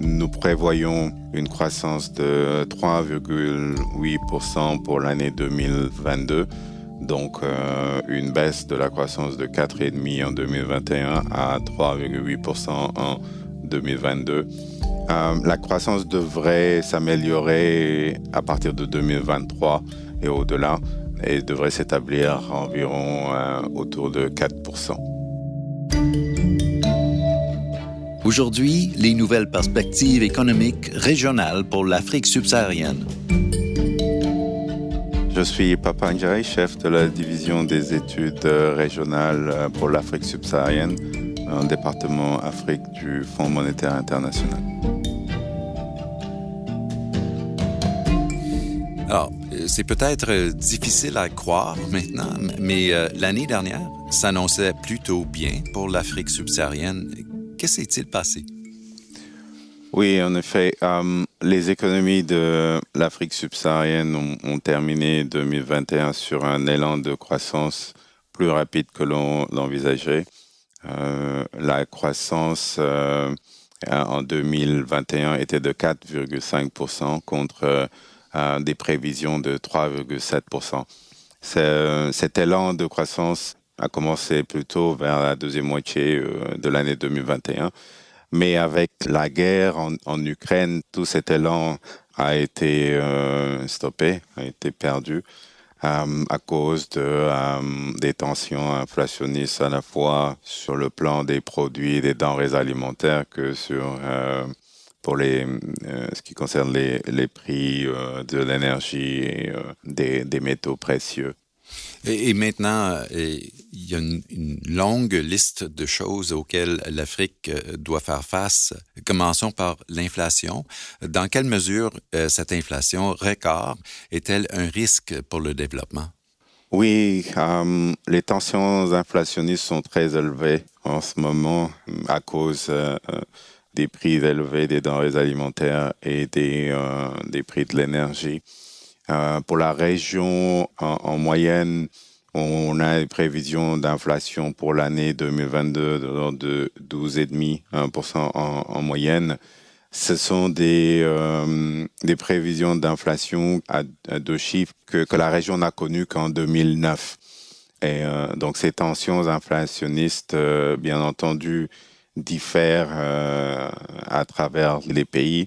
Nous prévoyons une croissance de 3,8% pour l'année 2022, donc une baisse de la croissance de 4,5% en 2021 à 3,8% en 2022. La croissance devrait s'améliorer à partir de 2023 et au-delà et devrait s'établir environ autour de 4%. Aujourd'hui, les nouvelles perspectives économiques régionales pour l'Afrique subsaharienne. Je suis Papa Ndiaye, chef de la division des études régionales pour l'Afrique subsaharienne, un département Afrique du Fonds monétaire international. Alors, c'est peut-être difficile à croire maintenant, mais l'année dernière s'annonçait plutôt bien pour l'Afrique subsaharienne. Que s'est-il passé? Oui, en effet, les économies de l'Afrique subsaharienne ont terminé 2021 sur un élan de croissance plus rapide que l'on l'envisageait. La croissance en 2021 était de 4,5% contre des prévisions de 3,7%. Cet élan de croissance a commencé plutôt vers la deuxième moitié de l'année 2021. Mais avec la guerre en Ukraine, tout cet élan a été stoppé, a été perdu à cause des tensions inflationnistes à la fois sur le plan des produits et des denrées alimentaires que pour ce qui concerne les prix de l'énergie et des métaux précieux. Et maintenant, il y a une longue liste de choses auxquelles l'Afrique doit faire face. Commençons par l'inflation. Dans quelle mesure cette inflation record est-elle un risque pour le développement? Oui, les tensions inflationnistes sont très élevées en ce moment à cause des prix élevés des denrées alimentaires et des prix de l'énergie. Pour la région, en moyenne, on a une prévision d'inflation pour l'année 2022 de 12,5% en moyenne. Ce sont des prévisions d'inflation à deux chiffres que la région n'a connues qu'en 2009. Et donc ces tensions inflationnistes, bien entendu, diffèrent à travers les pays.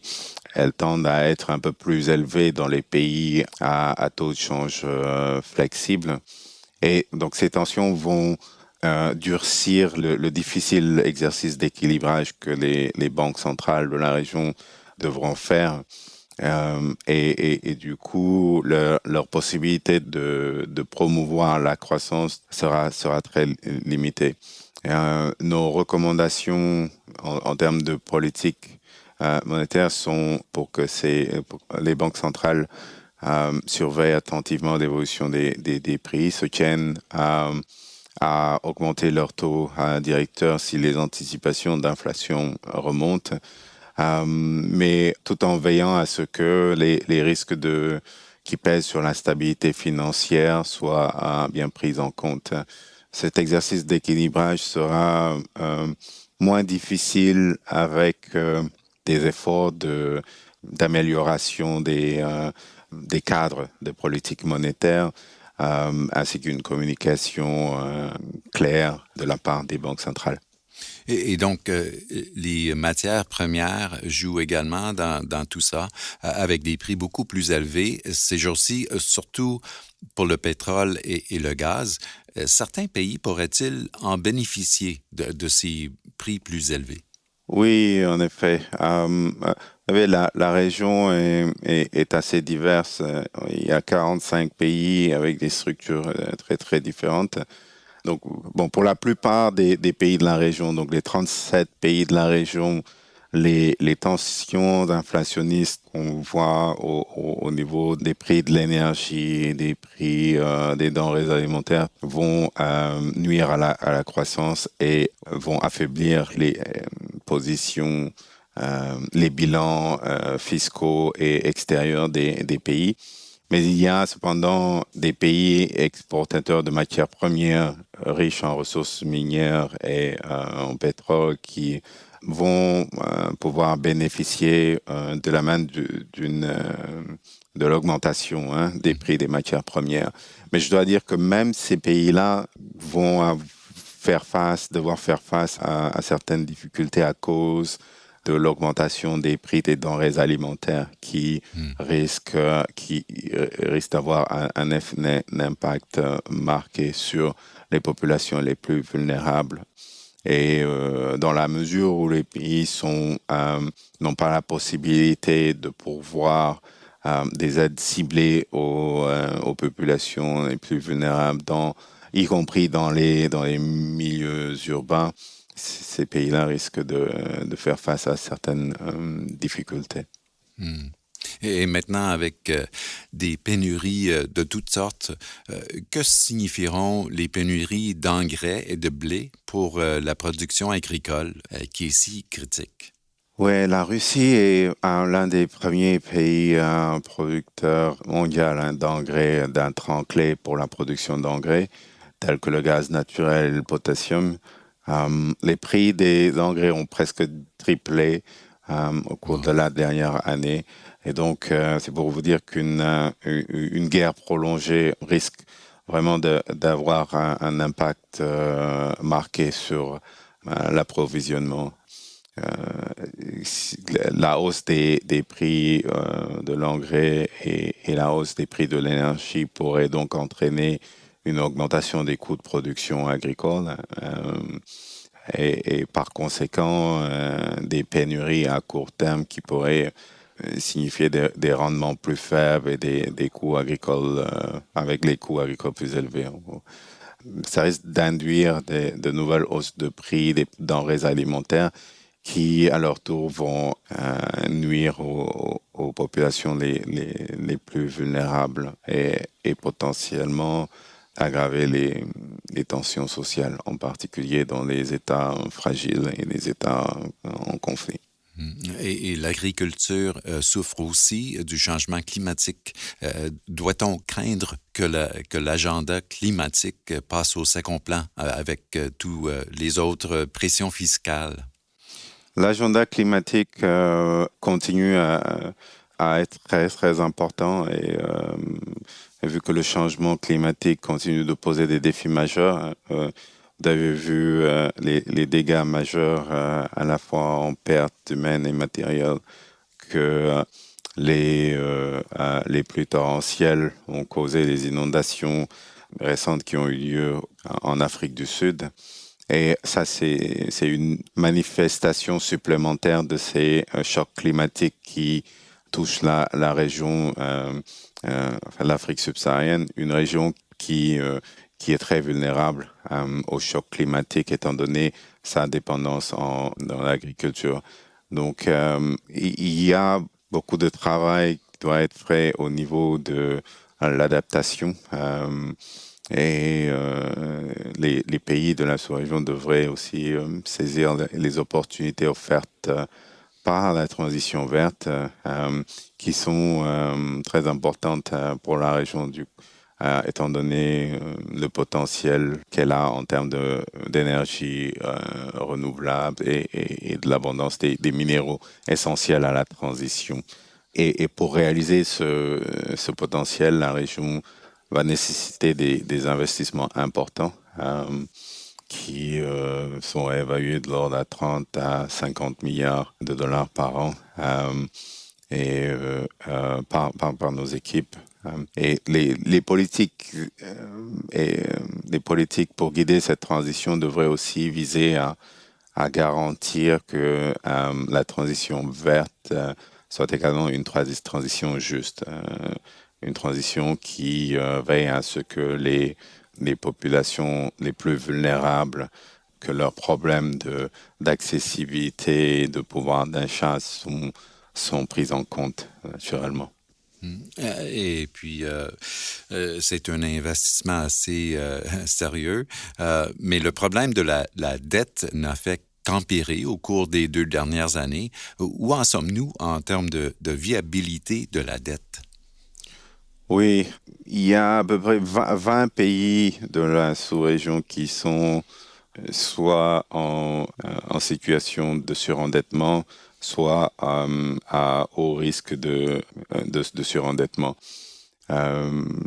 Elles tendent à être un peu plus élevées dans les pays à taux de change flexible. Et donc ces tensions vont durcir le difficile exercice d'équilibrage que les banques centrales de la région devront faire. Et du coup, leur possibilité de promouvoir la croissance sera très limitée. Nos recommandations en termes de politique monétaire sont pour que les banques centrales surveillent attentivement l'évolution des prix, se tiennent à augmenter leur taux directeur si les anticipations d'inflation remontent, mais tout en veillant à ce que les risques qui pèsent sur la stabilité financière soient bien pris en compte. Cet exercice d'équilibrage sera moins difficile avec des efforts d'amélioration des cadres de politique monétaire, ainsi qu'une communication claire de la part des banques centrales. Et donc, les matières premières jouent également dans tout ça, avec des prix beaucoup plus élevés. Ces jours-ci, surtout pour le pétrole et le gaz, certains pays pourraient-ils en bénéficier de ces prix plus élevés? Oui, en effet. La région est assez diverse. Il y a 45 pays avec des structures très, très différentes. Donc, bon, pour la plupart des pays de la région, donc les 37 pays de la région, les tensions inflationnistes qu'on voit au niveau des prix de l'énergie, des prix des denrées alimentaires vont nuire à la croissance et vont affaiblir les positions, les bilans fiscaux et extérieurs des pays. Mais il y a cependant des pays exportateurs de matières premières riches en ressources minières et en pétrole qui vont pouvoir bénéficier de la main de l'augmentation des prix des matières premières. Mais je dois dire que même ces pays-là vont devoir faire face à certaines difficultés à cause de l'augmentation des prix des denrées alimentaires qui risque d'avoir un impact marqué sur les populations les plus vulnérables. Et dans la mesure où les pays n'ont pas la possibilité de pourvoir des aides ciblées aux populations les plus vulnérables, y compris dans les milieux urbains, ces pays-là risquent de faire face à certaines difficultés. Hmm. Et maintenant, avec des pénuries de toutes sortes, que signifieront les pénuries d'engrais et de blé pour la production agricole qui est si critique? Oui, la Russie est l'un des premiers pays producteurs mondiaux d'engrais, d'intrants clés pour la production d'engrais, tels que le gaz naturel et le potassium. Les prix des engrais ont presque triplé au cours de la dernière année. Et donc, c'est pour vous dire qu'une guerre prolongée risque vraiment d'avoir un impact marqué sur l'approvisionnement. La hausse des prix de l'engrais et la hausse des prix de l'énergie pourrait donc entraîner une augmentation des coûts de production agricole et par conséquent des pénuries à court terme qui pourraient signifier des rendements plus faibles et des coûts agricoles avec les coûts agricoles plus élevés. Ça risque d'induire de nouvelles hausses de prix des denrées alimentaires qui, à leur tour, vont nuire aux populations les plus vulnérables et potentiellement aggraver les tensions sociales, en particulier dans les États fragiles et les États en conflit. Et l'agriculture souffre aussi du changement climatique. Doit-on craindre que l'agenda climatique passe au second plan avec tous les autres pressions fiscales? L'agenda climatique continue à être très, très important et vu que le changement climatique continue de poser des défis majeurs, vous avez vu les dégâts majeurs à la fois en pertes humaines et matérielles que les pluies torrentielles ont causé les inondations récentes qui ont eu lieu en Afrique du Sud. Et ça, c'est une manifestation supplémentaire de ces chocs climatiques qui touchent la région, l'Afrique subsaharienne, une région qui est très vulnérable aux chocs climatiques étant donné sa dépendance dans l'agriculture. Donc, il y a beaucoup de travail qui doit être fait au niveau de l'adaptation. Et les pays de la sous-région devraient aussi saisir les opportunités offertes par la transition verte qui sont très importantes pour la région étant donné le potentiel qu'elle a en termes d'énergie renouvelable et de l'abondance des minéraux essentiels à la transition. Et pour réaliser ce potentiel, la région va nécessiter des investissements importants qui sont évalués de l'ordre à 30 à 50 milliards de dollars par an par nos équipes. Et les politiques les politiques pour guider cette transition devraient aussi viser à garantir que la transition verte soit également une transition juste. Une transition qui veille à ce que les populations les plus vulnérables, que leurs problèmes d'accessibilité et de pouvoir d'achat sont pris en compte naturellement. Et puis, c'est un investissement assez sérieux, mais le problème de la dette n'a fait qu'empirer au cours des 2 dernières années. Où en sommes-nous en termes de viabilité de la dette? Oui, il y a à peu près 20 pays de la sous-région qui sont soit en situation de surendettement, soit à haut risque de surendettement.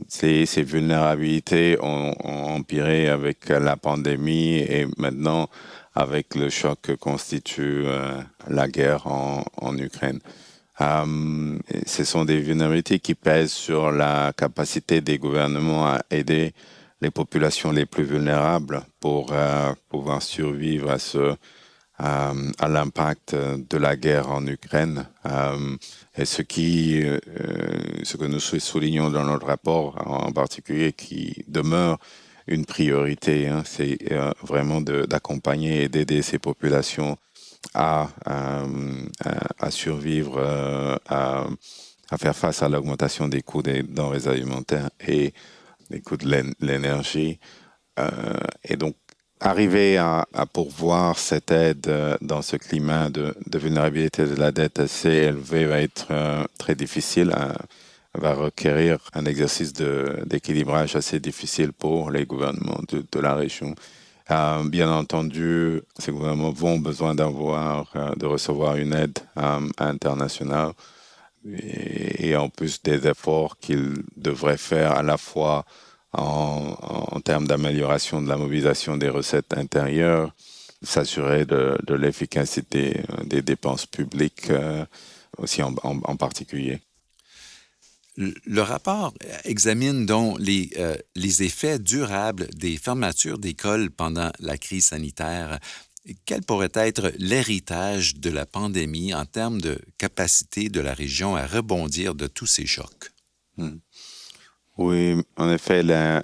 Ces vulnérabilités ont empiré avec la pandémie et maintenant avec le choc que constitue la guerre en Ukraine. Ce sont des vulnérabilités qui pèsent sur la capacité des gouvernements à aider les populations les plus vulnérables pour pouvoir survivre à l'impact de la guerre en Ukraine. Et ce que nous soulignons dans notre rapport en particulier, qui demeure une priorité, c'est vraiment d'accompagner et d'aider ces populations à survivre, à faire face à l'augmentation des coûts des denrées alimentaires et des coûts de l'énergie. Et donc, arriver à pourvoir cette aide dans ce climat de vulnérabilité de la dette assez élevé va être très difficile, va requérir un exercice d'équilibrage assez difficile pour les gouvernements de la région. Bien entendu, ces gouvernements vont besoin de recevoir une aide internationale et en plus des efforts qu'ils devraient faire à la fois en termes d'amélioration de la mobilisation des recettes intérieures, s'assurer de l'efficacité des dépenses publiques aussi en particulier. Le rapport examine donc les effets durables des fermetures d'écoles pendant la crise sanitaire. Quel pourrait être l'héritage de la pandémie en termes de capacité de la région à rebondir de tous ces chocs? Oui, en effet, la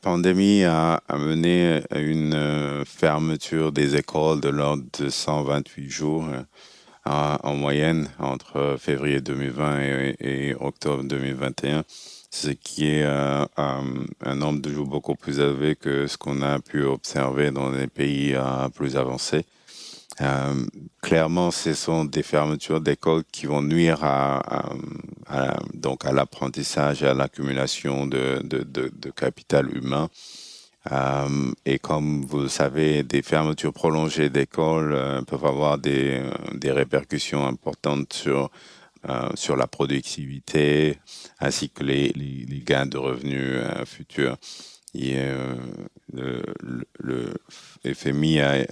pandémie a amené à une fermeture des écoles de l'ordre de 128 jours en moyenne entre février 2020 et octobre 2021, ce qui est un nombre de jours beaucoup plus élevé que ce qu'on a pu observer dans les pays plus avancés. Clairement, ce sont des fermetures d'écoles qui vont nuire donc à l'apprentissage et à l'accumulation de capital humain. Et comme vous le savez, des fermetures prolongées d'écoles peuvent avoir des répercussions importantes sur la productivité ainsi que les gains de revenus futurs. Le FMI a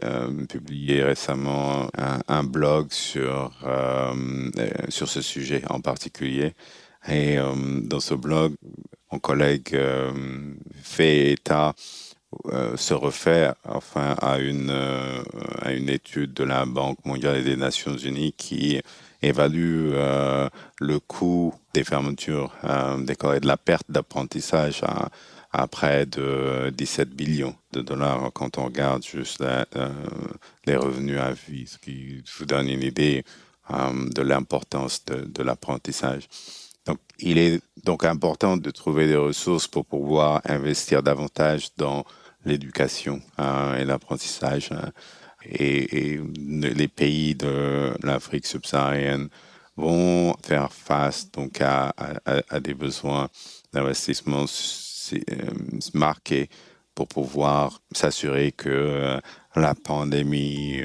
publié récemment un blog sur ce sujet en particulier. Et dans ce blog, mon collègue fait état, se réfère enfin à une étude de la Banque mondiale et des Nations unies qui évalue le coût des fermetures d'écoles et de la perte d'apprentissage à près de 17 billions de dollars quand on regarde juste les revenus à vie, ce qui vous donne une idée de l'importance de l'apprentissage. Donc, il est donc important de trouver des ressources pour pouvoir investir davantage dans l'éducation et l'apprentissage. Et les pays de l'Afrique subsaharienne vont faire face donc à des besoins d'investissement marqués pour pouvoir s'assurer que la pandémie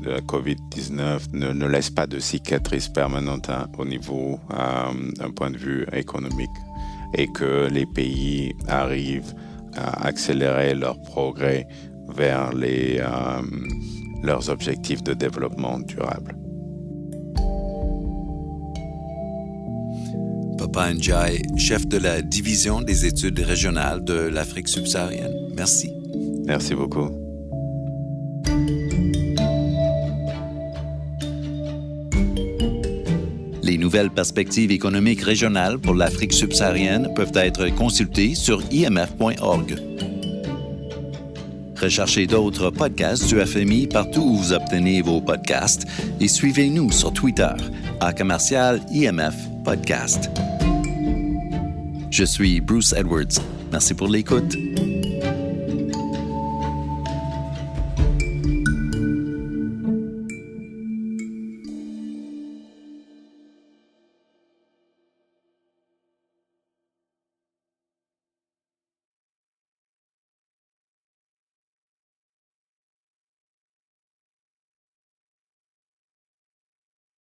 de la COVID-19 ne laisse pas de cicatrices permanentes au niveau d'un point de vue économique et que les pays arrivent à accélérer leur progrès vers leurs objectifs de développement durable. Papa Ndiaye, chef de la division des études régionales de l'Afrique subsaharienne. Merci. Merci beaucoup. Les nouvelles perspectives économiques régionales pour l'Afrique subsaharienne peuvent être consultées sur imf.org. Recherchez d'autres podcasts du FMI partout où vous obtenez vos podcasts et suivez-nous sur Twitter @IMF Podcast. Je suis Bruce Edwards. Merci pour l'écoute.